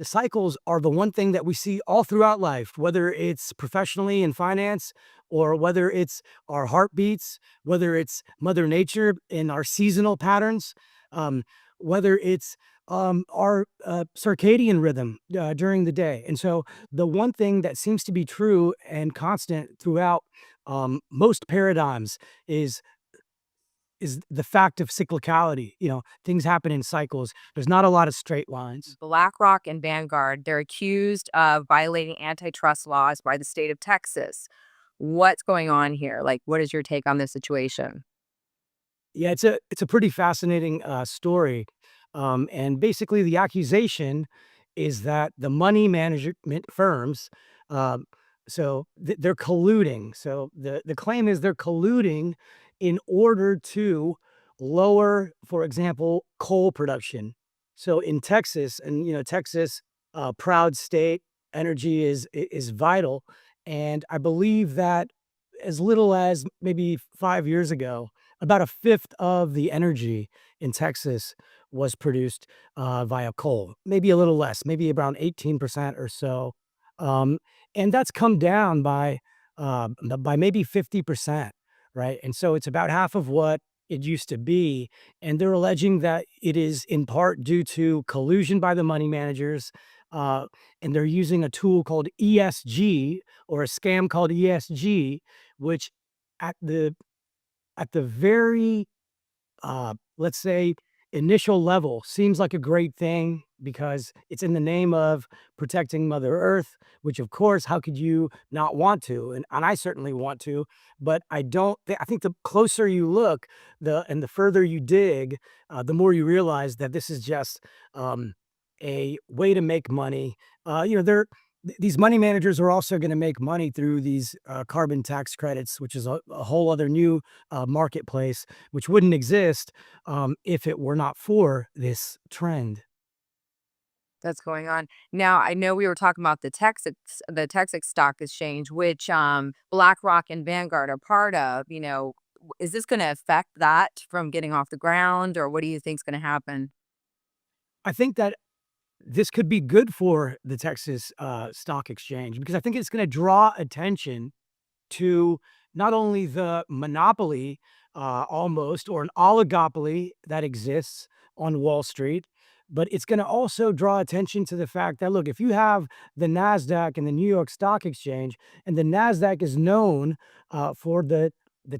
the cycles are the one thing that we see all throughout life, whether it's professionally in finance or whether it's our heartbeats, whether it's Mother Nature in our seasonal patterns, um, whether it's our circadian rhythm during the day. And so, the one thing that seems to be true and constant throughout most paradigms is the fact of cyclicality. Things happen in cycles. There's not a lot of straight lines. BlackRock and Vanguard, they're accused of violating antitrust laws by the state of Texas. What's going on here? Like, what is your take on this situation? Yeah, it's a pretty fascinating story, and basically the accusation is that the money management firms, um, they're colluding. So the claim is they're colluding in order to lower, for example, coal production. So in Texas, and Texas, proud state, energy is vital, and I believe that as little as maybe 5 years ago, about a fifth of the energy in Texas was produced via coal, maybe a little less, maybe around 18% or so. Um, and that's come down by maybe 50%, right? And so it's about half of what it used to be. And they're alleging that it is in part due to collusion by the money managers. Uh, and they're using a tool called ESG, or a scam called ESG, which at the very, let's say, initial level seems like a great thing because it's in the name of protecting Mother Earth, which, of course, how could you not want to? And I certainly want to, but I think the closer you look, the further you dig, the more you realize that this is just a way to make money. These money managers are also going to make money through these carbon tax credits, which is a whole other new marketplace, which wouldn't exist if it were not for this trend. That's going on. Now, I know we were talking about the Texas Stock Exchange, which BlackRock and Vanguard are part of. Is this going to affect that from getting off the ground, or what do you think is going to happen? I think that this could be good for the Texas Stock Exchange because I think it's going to draw attention to not only the monopoly, almost, or an oligopoly that exists on Wall Street, but it's going to also draw attention to the fact that, look, if you have the NASDAQ and the New York Stock Exchange, and the NASDAQ is known for the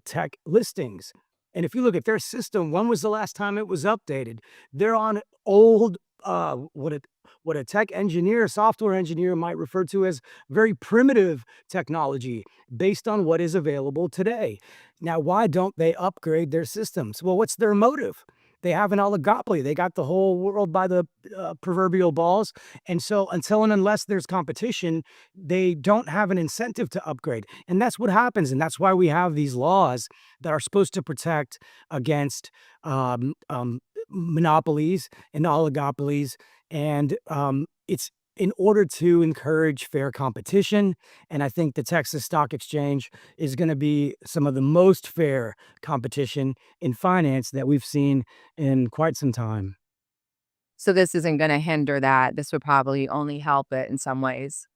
tech listings. And if you look at their system, when was the last time it was updated? They're on old, what a tech engineer, software engineer might refer to as very primitive technology based on what is available today. Now, why don't they upgrade their systems? Well, what's their motive? They have an oligopoly. They got the whole world by the proverbial balls. And so, until and unless there's competition, they don't have an incentive to upgrade. And that's what happens. And that's why we have these laws that are supposed to protect against monopolies and oligopolies. And it's in order to encourage fair competition. And I think the Texas Stock Exchange is going to be some of the most fair competition in finance that we've seen in quite some time. So this isn't going to hinder that. This would probably only help it in some ways.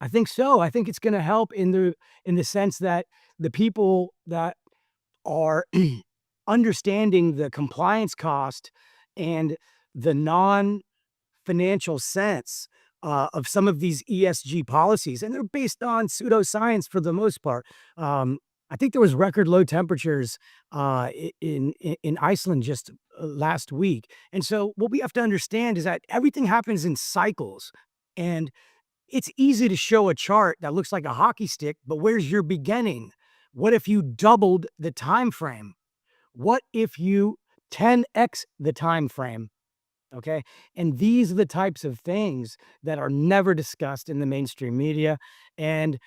I think so. I think it's going to help in the sense that the people that are understanding the compliance cost and the non-financial sense of some of these ESG policies, and they're based on pseudoscience for the most part. I think there was record low temperatures in Iceland just last week, and so what we have to understand is that everything happens in cycles, and it's easy to show a chart that looks like a hockey stick, but where's your beginning? What if you doubled the time frame? What if you 10x the time frame? Okay. And these are the types of things that are never discussed in the mainstream media. And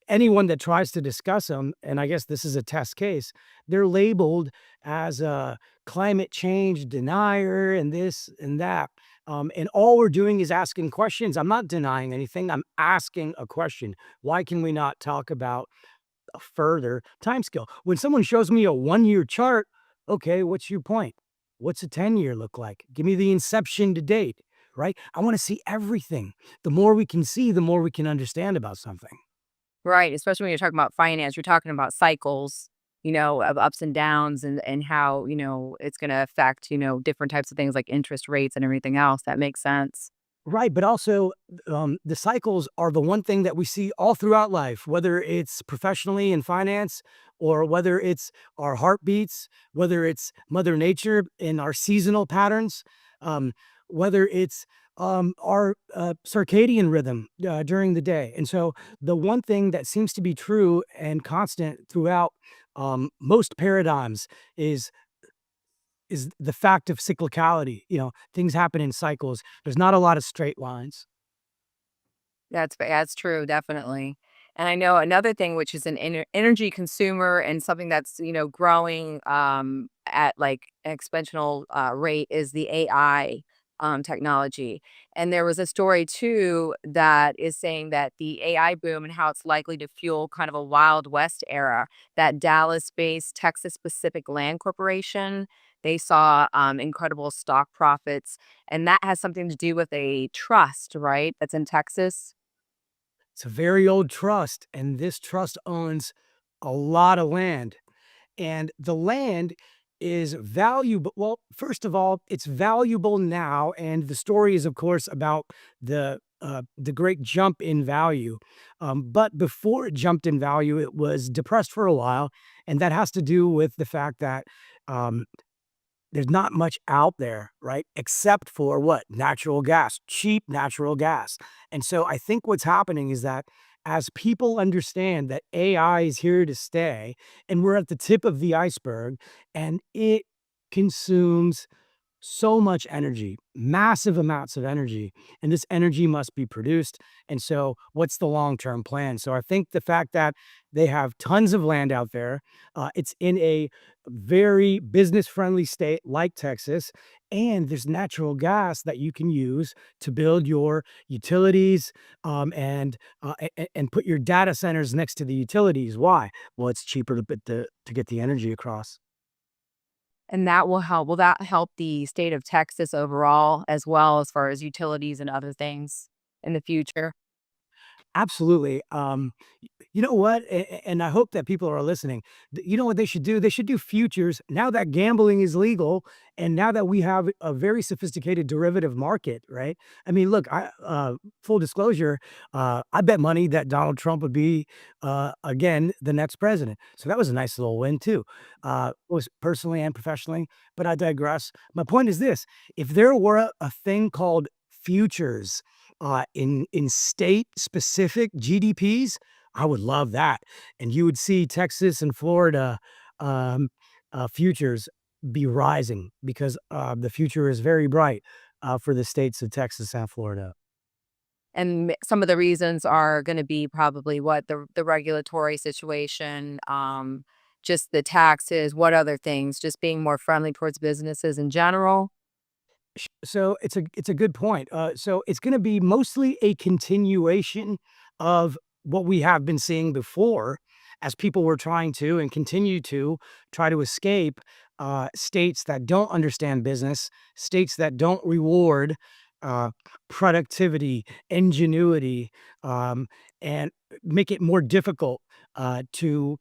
anyone that tries to discuss them, and I guess this is a test case, they're labeled as a climate change denier and this and that. And all we're doing is asking questions. I'm not denying anything. I'm asking a question. Why can we not talk about a further timescale? When someone shows me a 1-year chart, okay, what's your point? What's a 10-year look like? Give me the inception to date. right? I want to see everything. The more we can see, the more we can understand about something. Right, especially when you're talking about finance, you're talking about cycles, of ups and downs and how, it's gonna affect, different types of things like interest rates and everything else. That makes sense. Right, but also, the cycles are the one thing that we see all throughout life, whether it's professionally in finance or whether it's our heartbeats, whether it's Mother Nature in our seasonal patterns, um, whether it's our circadian rhythm during the day. And so, the one thing that seems to be true and constant throughout most paradigms is the fact of cyclicality. Things happen in cycles. There's not a lot of straight lines. That's true, definitely. And I know another thing, which is an energy consumer and something that's growing at like an exponential rate, is the AI technology. And there was a story too that is saying that the AI boom and how it's likely to fuel kind of a Wild West era. That Dallas-based Texas Pacific Land Corporation, they saw incredible stock profits, and that has something to do with a trust, right? That's in Texas. It's a very old trust, and this trust owns a lot of land. And the land is valuable. Well, first of all, it's valuable now, and the story is, of course, about the great jump in value. But before it jumped in value, it was depressed for a while, and that has to do with the fact that um, there's not much out there, right? Except for what? Natural gas, cheap natural gas. And so I think what's happening is that as people understand that AI is here to stay and we're at the tip of the iceberg and it consumes so much energy, massive amounts of energy, and this energy must be produced. And so, what's the long term plan? So, I think the fact that they have tons of land out there, it's in a very business friendly state like Texas, and there's natural gas that you can use to build your utilities and put your data centers next to the utilities. Why? Well, it's cheaper to get the energy across. And that will help. Will that help the state of Texas overall as well as far as utilities and other things in the future? Absolutely. You know what? And I hope that people are listening. You know what they should do? They should do futures now that gambling is legal and now that we have a very sophisticated derivative market, right? I mean, look, full disclosure, I bet money that Donald Trump would be again the next president. So that was a nice little win too, was personally and professionally. But I digress. My point is this: if there were a thing called futures in state specific GDPs, I would love that. And you would see Texas and Florida um, futures be rising because the future is very bright for the states of Texas and Florida. And some of the reasons are going to be probably what the regulatory situation, just the taxes, what other things, just being more friendly towards businesses in general. So it's a good point. So it's going to be mostly a continuation of what we have been seeing before, as people were trying to and continue to try to escape states that don't understand business, states that don't reward uh, productivity, ingenuity, um, and make it more difficult to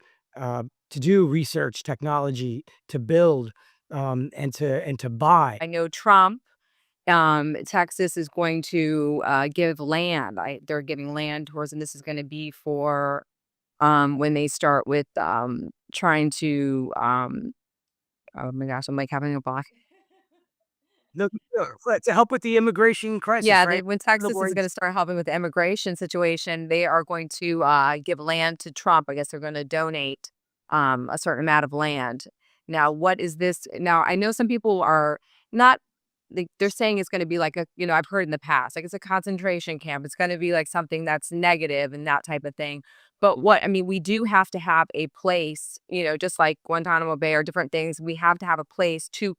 do research, technology, to build and to buy. I know Trump, Texas is going to give land. They're giving land towards, and this is going to be for when they start with trying to oh my gosh, I'm like having a block. Look, to help with the immigration crisis, Yeah, right? when In other Texas is words, gonna start helping with the immigration situation, they are going to, give land to Trump. I guess they're gonna donate, a certain amount of land. Now, what is this now, I know some people are not they're saying it's gonna be like I've heard in the past, like, it's a concentration camp. It's gonna be like something that's negative and that type of thing. But what I mean, we do have to have a place, just like Guantanamo Bay or different things, we have to have a place to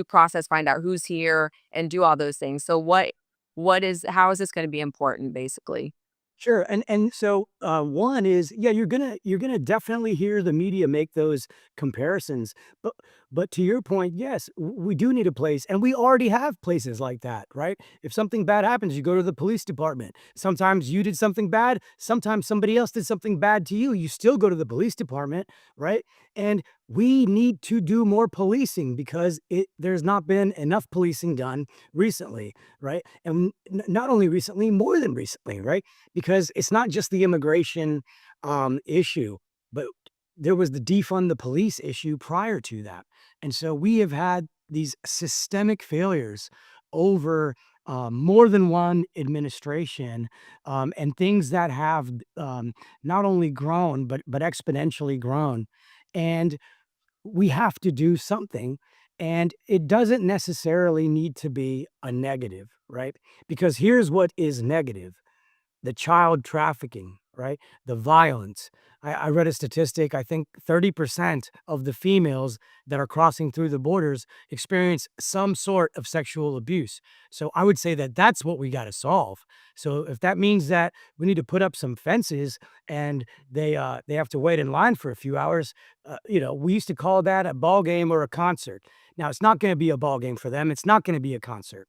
process, find out who's here, and do all those things. So what is how is this gonna be important, basically? sure, and so, one is, yeah, you're gonna definitely hear the media make those comparisons, but But to your point, yes, we do need a place, and we already have places like that, right? If something bad happens, you go to the police department. Sometimes you did something bad, sometimes somebody else did something bad to you. You still go to the police department, right? And we need to do more policing because there's not been enough policing done recently, right? And not only recently, more than recently, right? Because it's not just the immigration issue, but there was the defund the police issue prior to that. And so we have had these systemic failures over more than one administration, and things that have not only grown but exponentially grown. And we have to do something. And it doesn't necessarily need to be a negative, right? Because here's what is negative: the child trafficking, right? The violence. I read a statistic, I think 30% of the females that are crossing through the borders experience some sort of sexual abuse. So I would say that that's what we got to solve. So if that means that we need to put up some fences and they have to wait in line for a few hours, we used to call that a ball game or a concert. Now it's not going to be a ball game for them. It's not going to be a concert,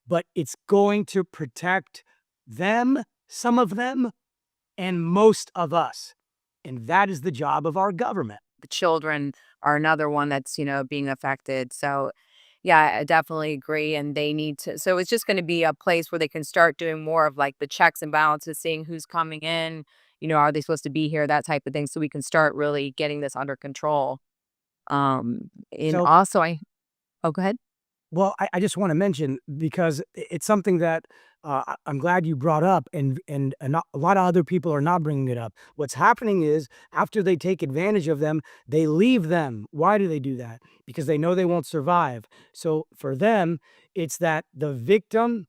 but it's going to protect them, some of them, and most of us. And that is the job of our government. The children are another one that's, being affected. So, yeah, I definitely agree. And they need to, so it's just going to be a place where they can start doing more of like the checks and balances, seeing who's coming in, are they supposed to be here, that type of thing. So we can start really getting this under control. And So, also, oh, go ahead. well, I just want to mention because it's something that I'm glad you brought up, and a lot of other people are not bringing it up. What's happening is after they take advantage of them, they leave them. Why do they do that? Because they know they won't survive. So for them, it's that the victim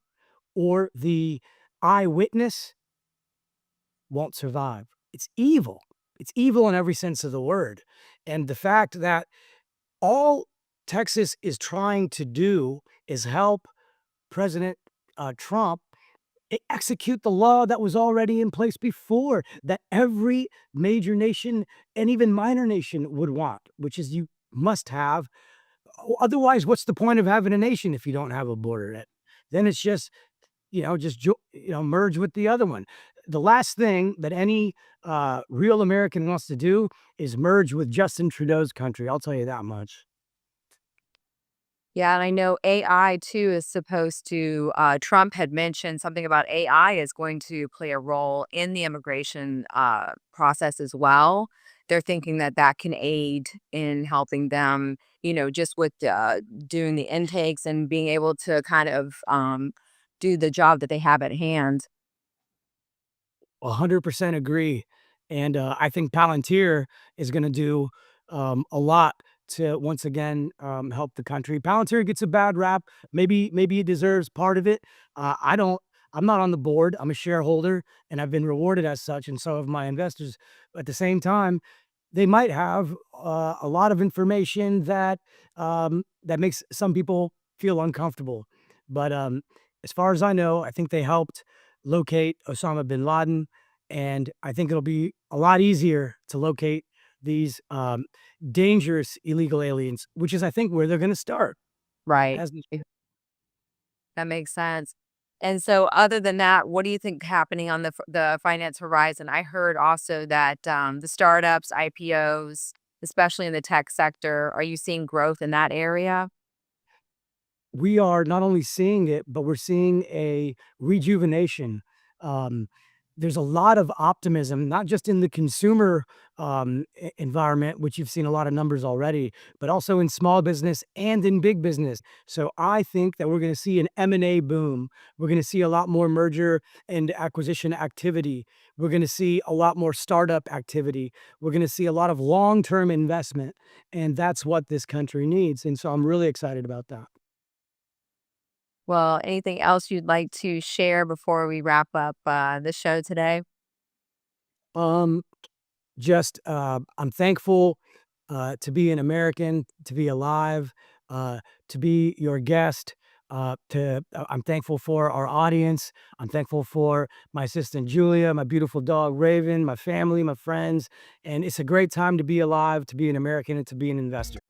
or the eyewitness won't survive. It's evil. It's evil in every sense of the word. And the fact that all Texas is trying to do is help President Trump execute the law that was already in place before, that every major nation and even minor nation would want, which is you must have. Otherwise, what's the point of having a nation if you don't have a border? Then it's just merge with the other one. The last thing that any real American wants to do is merge with Justin Trudeau's country. I'll tell you that much. Yeah, and I know AI too is supposed to, Trump had mentioned something about AI is going to play a role in the immigration process as well. They're thinking that that can aid in helping them, just with doing the intakes and being able to kind of do the job that they have at hand. 100% agree. And I think Palantir is going to do a lot to once again help the country. Palantir gets a bad rap. Maybe it deserves part of it. I don't. I'm not on the board. I'm a shareholder, and I've been rewarded as such, and so have my investors. At the same time, they might have a lot of information that makes some people feel uncomfortable. But as far as I know, I think they helped locate Osama bin Laden, and I think it'll be a lot easier to locate these dangerous illegal aliens, which is, I think, where they're going to start. Right. As That makes sense. And so other than that, what do you think happening on the finance horizon? I heard also that the startups, IPOs, especially in the tech sector, are you seeing growth in that area? we are not only seeing it, but we're seeing a rejuvenation. Um, there's a lot of optimism, not just in the consumer environment, which you've seen a lot of numbers already, but also in small business and in big business. So I think that we're going to see an M&A boom. We're going to see a lot more merger and acquisition activity. We're going to see a lot more startup activity. We're going to see a lot of long-term investment, and that's what this country needs. And so I'm really excited about that. Well, anything else you'd like to share before we wrap up the show today? Um, just I'm thankful to be an American, to be alive, to be your guest. I'm thankful for our audience. I'm thankful for my assistant Julia, my beautiful dog Raven, my family, my friends, and it's a great time to be alive, to be an American, and to be an investor.